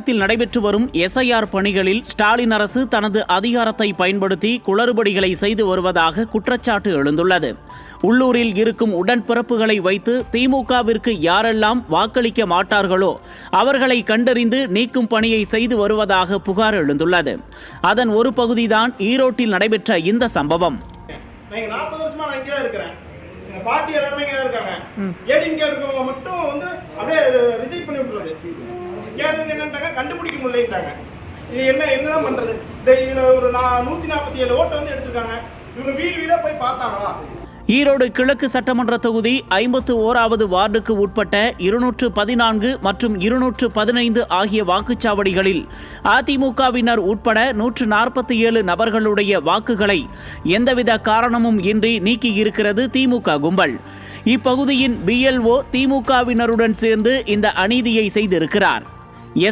தமிழகத்தில் நடைபெற்று வரும் SIR பணிகளில் ஸ்டாலின் அரசு தனது அதிகாரத்தை பயன்படுத்தி குளறுபடிகளை செய்து வருவதாக குற்றச்சாட்டு எழுந்துள்ளது. உள்ளூரில் இருக்கும் உடன்பிறப்புகளை வைத்து திமுகவிற்கு யாரெல்லாம் வாக்களிக்க மாட்டார்களோ அவர்களை கண்டறிந்து நீக்கும் பணியை செய்து வருவதாக புகார் எழுந்துள்ளது. அதன் ஒரு பகுதிதான் ஈரோட்டில் நடைபெற்ற இந்த சம்பவம். பார்ட்டி எல்லாருமே இங்கே இருக்காங்க. ஏடிஎம்கே இருக்கவங்க மட்டும் வந்து அப்படியே ரிஜெக்ட் பண்ணி விட்டுறது. கேட்டதுக்கு என்னன்ட்டாங்க, கண்டுபிடிக்க முடியலன்ட்டாங்க. இது என்னதான் பண்றது? இதில் ஒரு 147 ஓட்டை வந்து எடுத்திருக்காங்க. இவங்க வீடு வீடாக போய் பார்த்தாங்களா? ஈரோடு கிழக்கு சட்டமன்ற தொகுதி 51வது வார்டுக்கு உட்பட்ட 214 மற்றும் 215 ஆகிய வாக்குச்சாவடிகளில் அதிமுகவினர் உட்பட 147 நபர்களுடைய வாக்குகளை எந்தவித காரணமும் இன்றி நீக்கியிருக்கிறது திமுக கும்பல். இப்பகுதியின் BLO திமுகவினருடன் சேர்ந்து இந்த அநீதியை செய்திருக்கிறார்.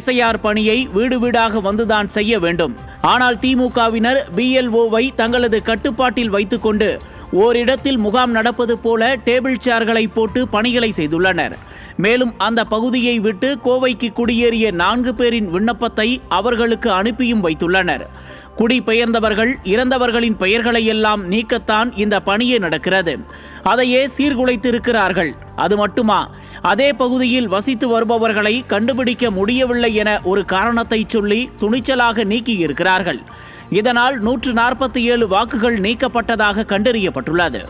SIR பணியை வீடு வீடாக வந்துதான் செய்ய வேண்டும். ஆனால் திமுகவினர் BLOவை தங்களது கட்டுப்பாட்டில் வைத்துக்கொண்டு ஓரிடத்தில் முகாம் நடப்பது போல டேபிள் சேர்களை போட்டு பணிகளை செய்துள்ளனர். மேலும் அந்த பகுதியை விட்டு கோவைக்கு குடியேறிய 4 பேரின் விண்ணப்பத்தை அவர்களுக்கு அனுப்பியும் வைத்துள்ளனர். குடிபெயர்ந்தவர்கள் இறந்தவர்களின் பெயர்களை எல்லாம் நீக்கத்தான் இந்த பணியே நடக்கிறது. அதையே சீர்குலைத்திருக்கிறார்கள். அது மட்டுமா, அதே பகுதியில் வசித்து வருபவர்களை கண்டுபிடிக்க முடியவில்லை என ஒரு காரணத்தை சொல்லி துணிச்சலாக நீக்கியிருக்கிறார்கள். இதனால் 147 வாக்குகள் நீக்கப்பட்டதாக கண்டறியப்பட்டுள்ளது.